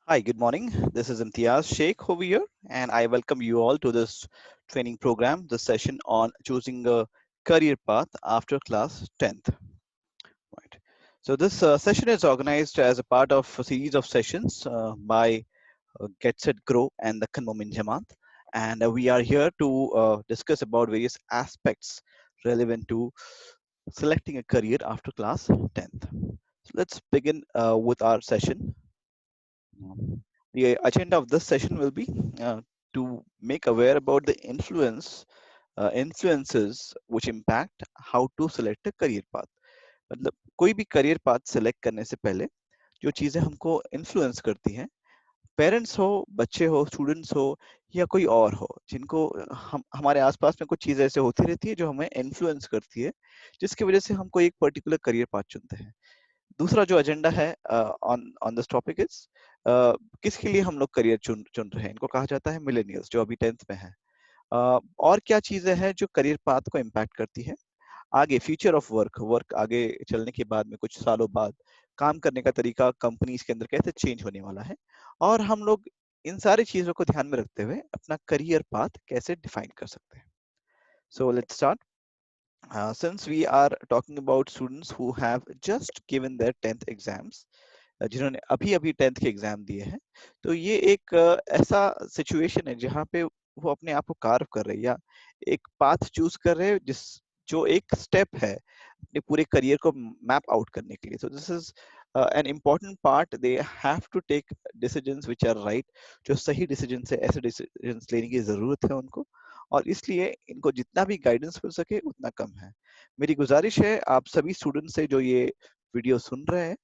Hi, good morning. This is Imtiaz Sheikh over here, and I welcome you all to this training program, the session on choosing a career path after class 10th. Right. So this session is organized as a part of a series of sessions by Get Set Grow and the Kanmomin Jamaat, and we are here to discuss about various aspects relevant to selecting a career after class 10th. So let's begin with our session. The agenda of this session will be to make aware about the influences which impact how to select a career path. मतलब कोई भी career path select करने से पहले जो चीजें हमको influence करती हैं, पेरेंट्स हो, बच्चे हो, स्टूडेंट्स हो या कोई और हो, जिनको हम हमारे आसपास में कुछ चीजें ऐसे होती रहती है जो हमें इन्फ्लुएंस करती है, जिसकी वजह से हम कोई एक पर्टिकुलर करियर पाथ चुनते हैं। दूसरा जो एजेंडा है on on this topic is किसके लिए हम लोग करियर चुन चुन रहे हैं, इनको कहा जाता है मिलेनियल्स जो अभी 10th में है। और क्या चीजें हैं जो करियर पाथ को इम्पैक्ट करती है आगे, फ्यूचर ऑफ वर्क, वर्क आगे चलने के बाद में कुछ सालों बाद काम करने का तरीका कंपनीज के अंदर कैसे चेंज होने वाला है, और हम लोग इन सारी चीजों को ध्यान में रखते हुए अपना करियर पाथ कैसे डिफाइन कर सकते हैं। So let's start. Since we are talking about students who have just given their 10th exams, जिन्होंने अभी अभी 10th के एग्जाम दिए हैं, तो ये एक ऐसा सिचुएशन है जहाँ पे वो अपने आप को कार्व कर रहे हैं या एक पाथ चूज कर रहे हैं जिस जो एक स्टेप है अपने पूरे करियर को मैप आउट करने के लिए। So this is an important part, they have to take decisions which are right. जो सही डिसीजन है, ऐसे डिसीजंस लेने की जरूरत है उनको, और इसलिए इनको जितना भी गाइडेंस मिल सके उतना कम है। मेरी गुजारिश है आप सभी स्टूडेंट से जो ये वीडियो सुन रहे हैं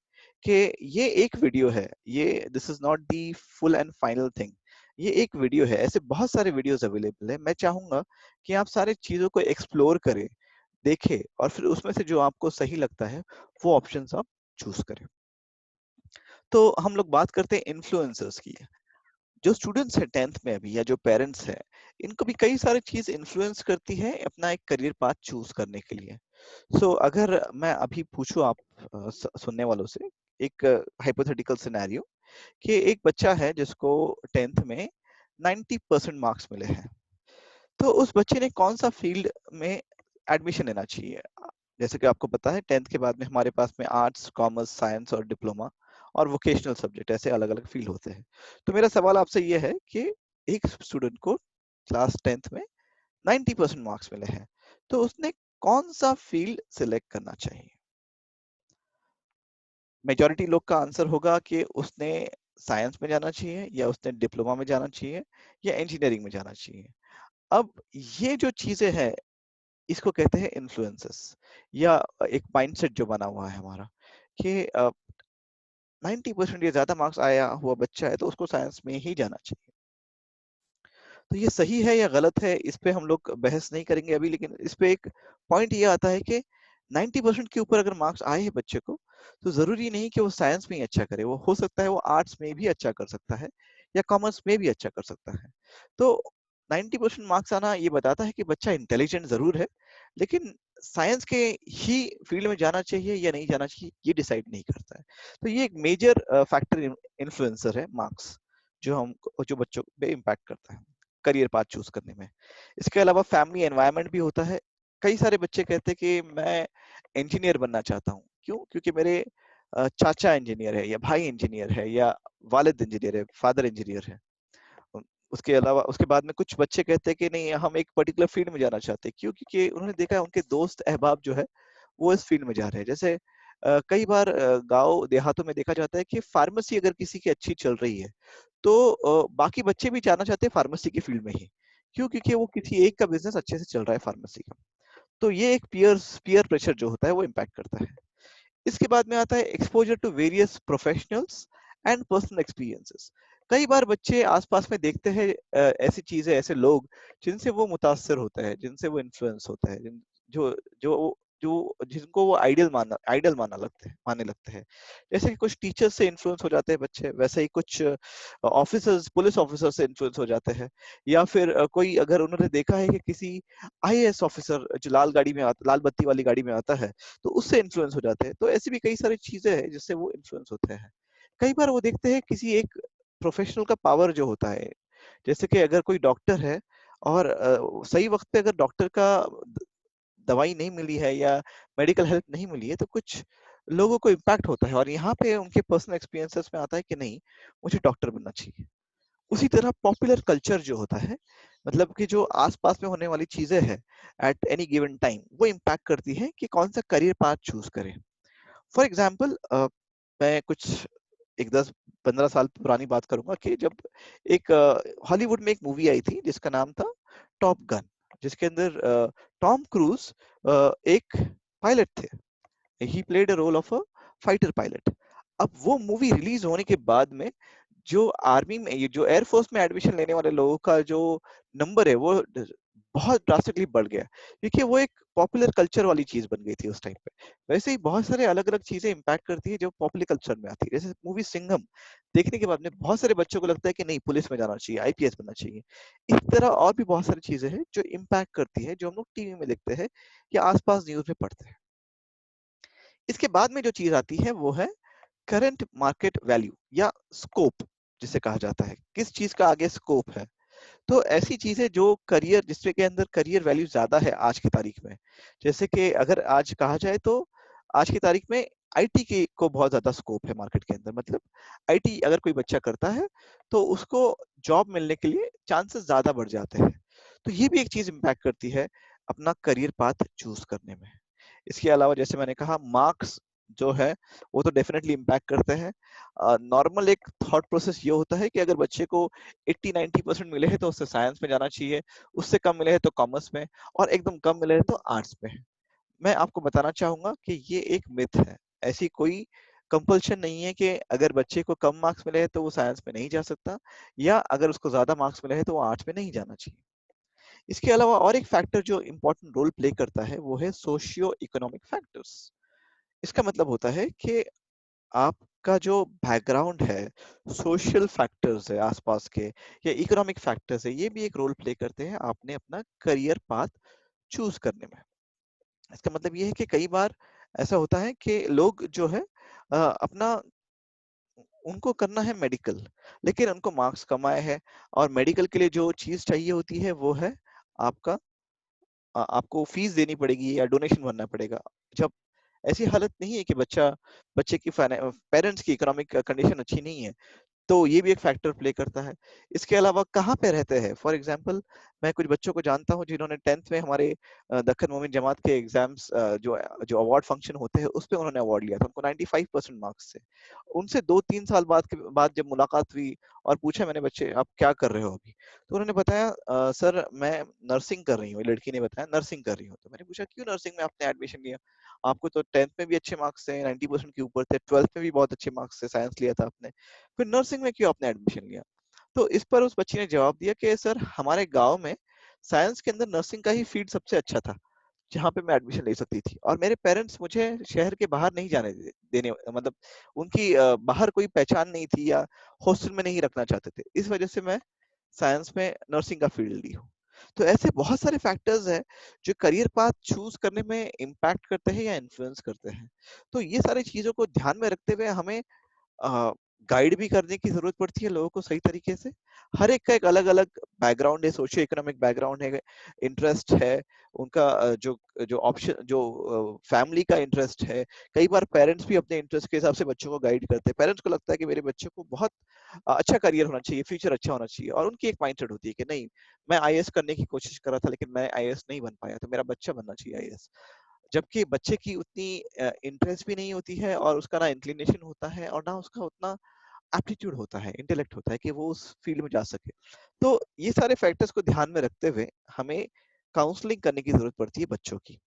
कि ये एक वीडियो है, ये this is not the full and final thing. ये एक वीडियो है, ऐसे बहुत सारे वीडियोस अवेलेबल है। मैं चाहूंगा कि आप सारी चीजों को एक्सप्लोर करें, देखें, और फिर उसमें से जो आपको सही लगता है वो ऑप्शंस आप चूज करें। तो हम लोग बात करते हैं इन्फ्लुएंसर्स की। जो स्टूडेंट्स हैं 10th में अभी, या जो पेरेंट्स हैं, इनको भी कई सारी चीज इन्फ्लुएंस करती है अपना एक करियर पाथ चूज करने के लिए। अगर मैं अभी पूछूं आप सुनने वालों से एक हाइपोथेटिकल सिनेरियो कि एक बच्चा है जिसको 10th में 90% मार्क्स मिले हैं, तो उस बच्चे ने कौन सा फील्ड में एडमिशन लेना चाहिए। जैसे कि आपको पता है 10th के बाद में हमारे पास में आर्ट्स, कॉमर्स, साइंस और डिप्लोमा और वोकेशनल सब्जेक्ट, ऐसे अलग अलग फील्ड होते हैं। तो मेरा सवाल आपसे ये है कि एक स्टूडेंट को क्लास 10th में 90% मार्क्स मिले हैं, तो उसने कौन सा फील्ड सिलेक्ट करना चाहिए। मेजॉरिटी लोग का आंसर होगा कि उसने साइंस में जाना चाहिए, या उसने डिप्लोमा में जाना चाहिए, या इंजीनियरिंग में जाना चाहिए। अब ये जो चीजें हैं, इसको कहते हैं इन्फ्लुएंसेस, या एक माइंडसेट जो बना हुआ है हमारा कि 90% या ज्यादा मार्क्स आया हुआ बच्चा है तो उसको साइंस में ही जाना चाहिए। तो ये सही है या गलत है, इस पे हम लोग बहस नहीं करेंगे अभी, लेकिन इस पे एक पॉइंट ये आता है कि 90% के ऊपर अगर मार्क्स आए हैं बच्चे को, तो जरूरी नहीं कि वो साइंस में ही अच्छा करे। वो हो सकता है वो आर्ट्स में भी अच्छा कर सकता है, या कॉमर्स में भी अच्छा कर सकता है। तो 90% मार्क्स आना ये बताता है कि बच्चा इंटेलिजेंट जरूर है, लेकिन साइंस के ही फील्ड में जाना चाहिए या नहीं जाना चाहिए ये डिसाइड नहीं करता है। तो ये एक मेजर फैक्टर इन्फ्लुएंसर है मार्क्स, जो बच्चों पे इम्पैक्ट करता है करियर पाथ चूज करने में। इसके अलावा फैमिली एनवायरनमेंट भी होता है। कई सारे बच्चे कहते हैं कि मैं इंजीनियर बनना चाहता हूँ। क्यों? क्योंकि मेरे चाचा इंजीनियर है, या भाई इंजीनियर है, या वालिद इंजीनियर है, फादर इंजीनियर है। उसके अलावा उसके बाद में कुछ बच्चे कहते हैं कि नहीं, हम एक पर्टिकुलर फील्ड में जाना चाहते हैं। क्यों? क्योंकि उन्होंने देखा है उनके दोस्त अहबाब जो है वो इस फील्ड में जा रहे हैं। जैसे कई बार गांव देहातों में देखा जाता है कि फार्मेसी अगर किसी की अच्छी चल रही है, तो बाकी बच्चे भी जाना चाहते हैं फार्मेसी की फील्ड में ही। क्यों? क्योंकि वो किसी एक का बिजनेस अच्छे से चल रहा है फार्मेसी का। तो ये एक पीयर प्रेशर जो होता है वो इम्पैक्ट करता है। इसके बाद में आता है exposure to various professionals and personal experiences. कई बार बच्चे आसपास में देखते हैं ऐसी चीजें, ऐसे लोग जिनसे वो मुतासर होता है, जिनसे वो इन्फ्लुएंस होता है, जो जो जो जिनको वो आइडियल मानने लगते हैं। जैसे कि कुछ टीचर्स से इन्फ्लुएंस हो जाते हैं बच्चे, वैसे ही कुछ ऑफिसर्स, पुलिस ऑफिसर से इन्फ्लुएंस हो जाते हैं। या फिर कोई अगर उन्होंने देखा है कि किसी आईएएस ऑफिसर जो लाल बत्ती वाली गाड़ी में आता है, तो उससे इन्फ्लुएंस हो जाते हैं। तो ऐसी भी कई सारी चीजें हैं जिससे वो इन्फ्लुएंस होते हैं। कई बार वो देखते हैं किसी एक प्रोफेशनल का पावर जो होता है, जैसे कि अगर कोई डॉक्टर है और सही वक्त पे अगर डॉक्टर का दवाई नहीं मिली है या मेडिकल हेल्प नहीं मिली है, तो कुछ लोगों को इम्पैक्ट होता है और यहाँ पे उनके पर्सनल एक्सपीरियंसेस में आता है कि नहीं, मुझे डॉक्टर बनना चाहिए। उसी तरह पॉपुलर कल्चर जो होता है, मतलब कि जो आसपास में होने वाली चीजें हैं एट एनी गिवन टाइम, वो इम्पैक्ट करती है कि कौन सा करियर पाथ चूज करें। फॉर एग्जाम्पल, मैं कुछ एक 10-15 साल पुरानी बात करूंगा कि जब एक हॉलीवुड में एक मूवी आई थी जिसका नाम था टॉप गन, जिसके अंदर टॉम क्रूज एक पायलट थे। He played a role of a fighter pilot. अब वो मूवी रिलीज होने के बाद में जो आर्मी में, ये जो एयरफोर्स में एडमिशन लेने वाले लोगों का जो नंबर है वो बहुत ड्रास्टिकली बढ़ गया, क्योंकि वो एक पॉपुलर कल्चर वाली चीज बन गई थी उस टाइम पे। वैसे ही बहुत सारे अलग अलग चीजें इंपैक्ट करती है जो पॉपुलर कल्चर में आती है। जैसे मूवी सिंघम देखने के बाद में बहुत सारे बच्चों को लगता है कि नहीं, पुलिस में जाना चाहिए, आईपीएस बनना चाहिए। इस तरह और भी बहुत सारी चीजें हैं जो इम्पैक्ट करती है, जो हम लोग टीवी में देखते हैं या आसपास न्यूज में पढ़ते हैं। इसके बाद में जो चीज आती है वो है करंट मार्केट वैल्यू या स्कोप, जिसे कहा जाता है किस चीज का आगे स्कोप है। तो ऐसी चीजें जो करियर, जिसके के अंदर करियर वैल्यू ज्यादा है आज की तारीख में, जैसे कि अगर आज कहा जाए तो आज की तारीख में आईटी के को बहुत ज्यादा स्कोप है मार्केट के अंदर। मतलब आईटी अगर कोई बच्चा करता है तो उसको जॉब मिलने के लिए चांसेस ज्यादा बढ़ जाते हैं। तो ये भी एक चीज इम्पैक्ट करती है अपना करियर पाथ चूज करने में। इसके अलावा जैसे मैंने कहा, मार्क्स जो है वो तो डेफिनेटली इम्पैक्ट करते हैं। नॉर्मल एक थॉट प्रोसेस ये होता है कि अगर बच्चे को 80-90% मिले हैं तो उससे साइंस में जाना चाहिए, उससे कम मिले हैं तो कॉमर्स में, और एकदम कम मिले हैं तो आर्ट्स में। मैं आपको बताना चाहूंगा कि ये एक मिथ है। ऐसी कोई कंपल्शन नहीं है कि अगर बच्चे को कम मार्क्स मिले हैं तो वो साइंस में नहीं जा सकता, या अगर उसको ज्यादा मार्क्स मिले हैं तो वो आर्ट्स में नहीं जाना चाहिए। इसके अलावा और एक फैक्टर जो इम्पोर्टेंट रोल प्ले करता है वो है सोशियो इकोनॉमिक फैक्टर्स। इसका मतलब होता है कि आपका जो बैकग्राउंड है, सोशल फैक्टर्स है आसपास के, या इकोनॉमिक फैक्टर्स है, ये भी एक रोल प्ले करते हैं आपने अपना करियर पाथ चूज करने में। इसका मतलब ये है कि कई बार ऐसा होता है कि लोग जो है अपना, उनको करना है मेडिकल, लेकिन उनको मार्क्स कम आए हैं, और मेडिकल के लिए जो चीज चाहिए होती है वो है आपका, आपको फीस देनी पड़ेगी या डोनेशन भरना पड़ेगा। जब ऐसी हालत नहीं है कि बच्चे की पेरेंट्स की इकोनॉमिक कंडीशन अच्छी नहीं है, तो ये भी एक फैक्टर प्ले करता है। इसके अलावा कहाँ पे रहते हैं, फॉर एग्जांपल मैं कुछ बच्चों को जानता हूँ जिन्होंने 10th में हमारे दक्कन मोमिन जमात के एग्जाम्स, जो जो अवार्ड फंक्शन होते हैं उस पे उन्होंने अवार्ड लिया था, उनको 95% मार्क्स थे। उनसे 2-3 साल बाद जब मुलाकात हुई और पूछा मैंने, बच्चे आप क्या कर रहे हो अभी, तो उन्होंने बताया, सर मैं नर्सिंग कर रही हूँ। लड़की ने बताया नर्सिंग कर रही हूँ। तो मैंने पूछा क्यों नर्सिंग में आपने एडमिशन लिया, आपको तो 10th में भी अच्छे मार्क्स थे, 90% के ऊपर थे, 12th में भी बहुत अच्छे मार्क्स थे, साइंस लिया था आपने, फिर नर्सिंग में क्यों आपने एडमिशन लिया। तो इस पर उस बच्ची ने जवाब दिया कि सर हमारे गांव में साइंस के अंदर नर्सिंग का ही फील्ड सबसे अच्छा था जहाँ पे मैं एडमिशन ले सकती थी, और मेरे पेरेंट्स मुझे शहर के बाहर नहीं जाने देने, मतलब उनकी बाहर कोई पहचान नहीं थी या हॉस्टल में नहीं रखना चाहते थे, इस वजह से मैं साइंस में नर्सिंग का फील्ड ली हूँ। तो ऐसे बहुत सारे फैक्टर्स हैं जो करियर पाथ चूज करने में इम्पैक्ट करते हैं या इन्फ्लुएंस करते हैं। तो ये सारी चीजों को ध्यान में रखते हुए हमें गाइड भी करने की जरूरत पड़ती है लोगों को सही तरीके से। हर एक का एक अलग अलग बैकग्राउंड है, सोशियो इकोनॉमिक बैकग्राउंड है, इंटरेस्ट है उनका, जो जो ऑप्शन, जो फैमिली का इंटरेस्ट है। कई बार पेरेंट्स भी अपने इंटरेस्ट के हिसाब से बच्चों को गाइड करते हैं। पेरेंट्स को लगता है कि मेरे बच्चे को बहुत अच्छा करियर होना चाहिए, फ्यूचर अच्छा होना चाहिए, और उनकी एक माइंडसेट होती है कि नहीं, मैं आईएएस करने की कोशिश कर रहा था लेकिन मैं आईएएस नहीं बन पाया, तो मेरा बच्चा बनना चाहिए आईएएस। जबकि बच्चे की उतनी इंटरेस्ट भी नहीं होती है, और उसका ना इंक्लिनेशन होता है, और ना उसका उतना एप्टीट्यूड होता है, इंटेलेक्ट होता है कि वो उस फील्ड में जा सके। तो ये सारे फैक्टर्स को ध्यान में रखते हुए हमें काउंसलिंग करने की जरूरत पड़ती है बच्चों की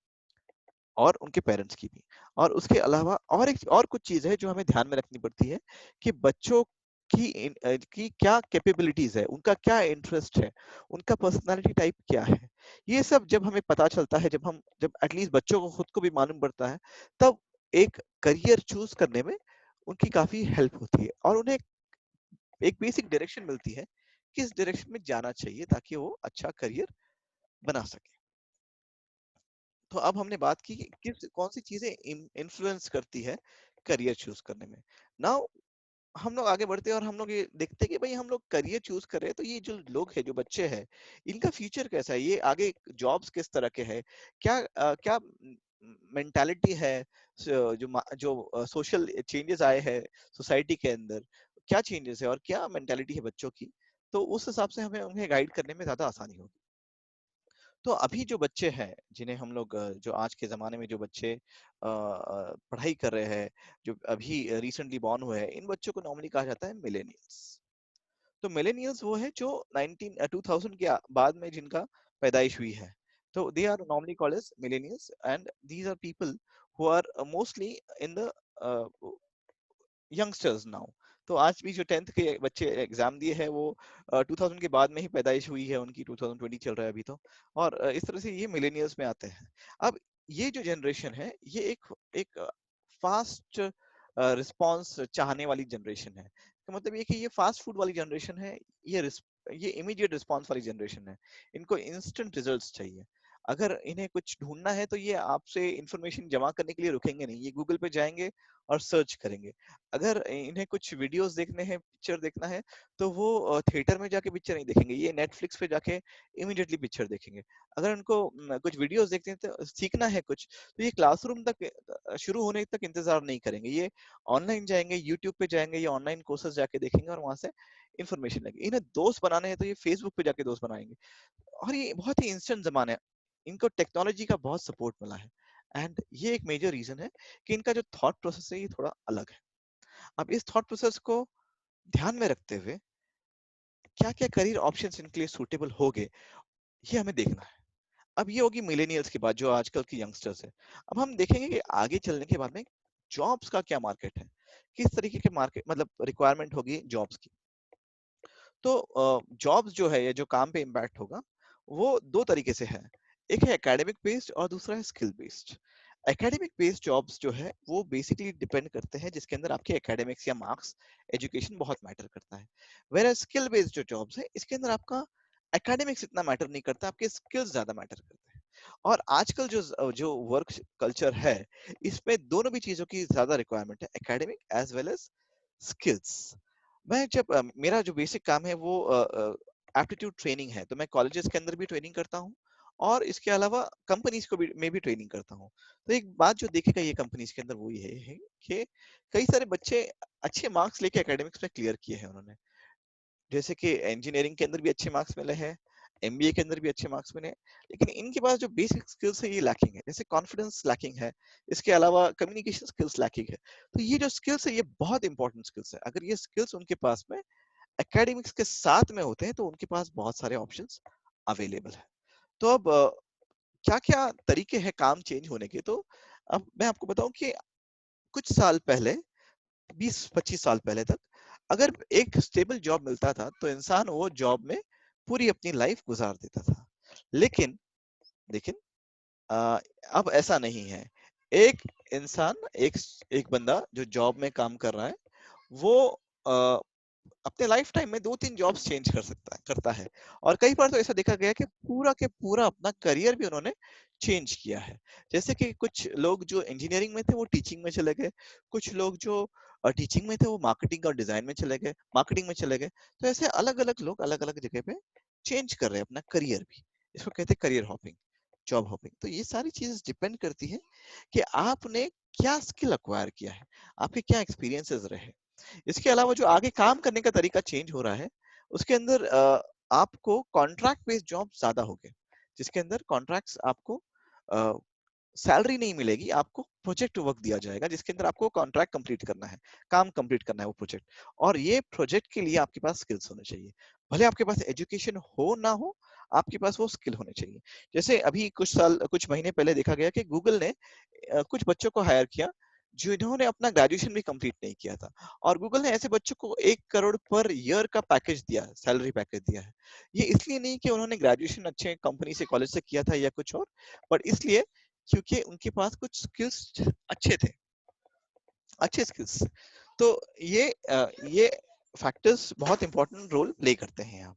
और उनके पेरेंट्स की भी। और उसके अलावा और कुछ चीज है जो हमें ध्यान में रखनी पड़ती है कि बच्चों की क्या कैपेबिलिटीज है, उनका क्या इंटरेस्ट है, उनका पर्सनालिटी टाइप क्या है। ये सब जब हमें पता चलता है, जब एटलीस्ट बच्चों को खुद को भी मालूम पड़ता है, तब एक करियर चूज करने में उनकी काफी हेल्प होती है, और उन्हें एक बेसिक डायरेक्शन मिलती है किस डायरेक्शन में जाना चाहिए ताकि वो अच्छा करियर बना सके। तो अब हमने बात की कि किस कौन सी चीजें इन्फ्लुएंस करती है करियर चूज करने में। नाउ हम लोग आगे बढ़ते हैं और हम लोग ये देखते हैं कि भाई हम लोग करियर चूज कर रहे हैं, तो ये जो लोग हैं, जो बच्चे हैं, इनका फ्यूचर कैसा है, ये आगे जॉब्स किस तरह के हैं, क्या मेंटालिटी है, जो सोशल चेंजेस आए हैं सोसाइटी के अंदर, क्या चेंजेस है और क्या मेंटालिटी है बच्चों की, तो उस हिसाब से हमें उन्हें गाइड करने में ज्यादा आसानी होगी। तो अभी जो बच्चे हैं, जिन्हें हम लोग जो आज के ज़माने में जो बच्चे पढ़ाई कर रहे हैं, जो अभी रिसेंटली बॉर्न हुए हैं, इन बच्चों को नॉर्मली कहा जाता है मिलेनियल्स। तो मिलेनियल्स वो है जो 2000 के बाद में जिनका पैदाइश हुई है। तो they are normally called as millennials, and these are people who are mostly in the youngsters now. तो आज भी जो 10th के बच्चे एग्जाम दिए हैं, वो 2000 के बाद में ही पैदाइश हुई है उनकी, 2020 चल रहा है अभी तो। और इस तरह से ये मिलेनियल्स में आते हैं। अब ये जो जनरेशन है, ये एक फास्ट रिस्पांस चाहने वाली जनरेशन है। तो मतलब ये कि ये फास्ट फूड वाली जनरेशन है, ये इमीडिएट रिस्पांस वाली जनरेशन है। इनको इंस्टेंट रिजल्ट्स चाहिए। अगर इन्हें कुछ ढूंढना है तो ये आपसे इंफॉर्मेशन जमा करने के लिए रुकेंगे नहीं, ये गूगल पे जाएंगे और सर्च करेंगे। अगर इन्हें कुछ वीडियोस देखने हैं, पिक्चर देखना है, तो वो थिएटर में जाके पिक्चर नहीं देखेंगे, ये नेटफ्लिक्स पे जाके इमीडिएटली पिक्चर देखेंगे। अगर उनको कुछ वीडियोस देखते हैं, तो सीखना है कुछ, तो ये क्लासरूम तक शुरू होने तक इंतजार नहीं करेंगे, ये ऑनलाइन जाएंगे, यूट्यूब पे जाएंगे, ये ऑनलाइन कोर्सेज जाके देखेंगे और वहां से इन्फॉर्मेशन लेंगे। इन्हें दोस्त बनाने हैं तो ये फेसबुक पे जाके दोस्त बनाएंगे। और ये बहुत ही इंस्टेंट जमाना है, इनको टेक्नोलॉजी का बहुत सपोर्ट मिला है। एंड ये एक मेजर रीजन है कि इनका जो थॉट प्रोसेस है, ये थोड़ा अलग है। अब इस थॉट प्रोसेस को ध्यान में रखते हुए क्या क्या करियर ऑप्शंस इनके लिए सूटेबल होंगे, ये हमें देखना है। अब ये होगी मिलेनियल्स की बात, जो आजकल की यंगस्टर्स है। अब हम देखेंगे कि आगे चलने के बाद में जॉब्स का क्या मार्केट है, किस तरीके के मार्केट, मतलब रिक्वायरमेंट होगी जॉब्स की। तो जॉब्स जो है, या जो काम पे इम्पैक्ट होगा, वो दो तरीके से है। एक है एकेडमिक बेस्ड और दूसरा है skill based. Academic based jobs जो है, वो बेसिकली डिपेंड करते हैं जिसके अंदर आपके एकेडमिक्स या मार्क्स, एजुकेशन बहुत मैटर करता है। वेयर स्किल बेस्ड जो जॉब्स है, इसके अंदर आपका एकेडमिक्स इतना मैटर नहीं करता, आपके स्किल्स ज्यादा मैटर करते हैं। और आजकल जो वर्क कल्चर है, इसमें दोनों भी चीजों की ज्यादा रिक्वायरमेंट है, academic as well as skills. मैं जब मेरा जो बेसिक काम है वो एप्टीट्यूड ट्रेनिंग है, तो मैं कॉलेजेस के अंदर भी ट्रेनिंग करता हूँ और इसके अलावा कंपनीज को भी में भी ट्रेनिंग करता हूँ। तो एक बात जो देखेगा ये कंपनीज के अंदर, वो ये है कि कई सारे बच्चे अच्छे मार्क्स लेके एकेडमिक्स में क्लियर किए हैं उन्होंने। जैसे कि इंजीनियरिंग के अंदर भी अच्छे मार्क्स मिले हैं, एमबीए के अंदर भी अच्छे मार्क्स मिले हैं, लेकिन इनके पास जो बेसिक स्किल्स है, ये लैकिंग है। जैसे कॉन्फिडेंस लैकिंग है, इसके अलावा कम्युनिकेशन स्किल्स लैकिंग है। तो ये जो स्किल्स है, ये बहुत इंपॉर्टेंट स्किल्स है। अगर ये स्किल्स उनके पास में एकेडमिक्स के साथ में होते हैं, तो उनके पास बहुत सारे ऑप्शंस अवेलेबल है। तो अब क्या क्या तरीके हैं काम चेंज होने के, तो अब मैं आपको बताऊं कि कुछ साल पहले, 20-25 साल पहले तक, अगर एक स्टेबल जॉब मिलता था तो इंसान वो जॉब में पूरी अपनी लाइफ गुजार देता था। लेकिन लेकिन अ, अब ऐसा नहीं है। एक इंसान, एक एक बंदा जो जॉब में काम कर रहा है, वो अ, अपने लाइफ टाइम में 2-3 जॉब्स चेंज करता है। और कई बार तो ऐसा देखा गया कि पूरा के पूरा अपना करियर भी उन्होंने चेंज किया है। जैसे कि कुछ लोग जो इंजीनियरिंग में थे, वो टीचिंग में चले गए। कुछ लोग जो टीचिंग में थे, वो मार्केटिंग और डिजाइन में चले गए, मार्केटिंग में चले गए। तो ऐसे अलग अलग लोग अलग अलग जगह पे चेंज कर रहे हैं अपना करियर भी। इसको कहते हैं करियर हॉपिंग, जॉब हॉपिंग। तो ये सारी चीजें डिपेंड करती है कि आपने क्या स्किल अक्वायर किया है, आपके क्या एक्सपीरियंसेस रहे। इसके अलावा जो आगे काम करने का तरीका चेंज हो रहा है, उसके अंदर आपको कॉन्ट्रैक्ट बेस्ड जॉब ज्यादा हो गए, जिसके अंदर कॉन्ट्रैक्ट्स आपको सैलरी नहीं मिलेगी, आपको प्रोजेक्ट वर्क दिया जाएगा, जिसके अंदर आपको कॉन्ट्रैक्ट कंप्लीट करना है, काम कंप्लीट करना है वो प्रोजेक्ट। और ये प्रोजेक्ट के लिए आपके पास स्किल्स होने चाहिए। भले आपके पास एजुकेशन हो ना हो, आपके पास वो स्किल होने चाहिए। जैसे अभी कुछ महीने पहले देखा गया कि गूगल ने कुछ बच्चों को हायर किया जिन्होंने अपना ग्रेजुएशन भी कंप्लीट नहीं किया था, और गूगल ने ऐसे बच्चों को 1 करोड़ पर ईयर का पैकेज दिया है, सैलरी पैकेज दिया है। ये इसलिए नहीं कि उन्होंने ग्रेजुएशन अच्छे कंपनी से, कॉलेज से किया था या कुछ और, बट इसलिए क्योंकि उनके पास कुछ स्किल्स अच्छे थे, अच्छे स्किल्स। तो ये फैक्टर्स बहुत इंपॉर्टेंट रोल प्ले करते हैं यहाँ।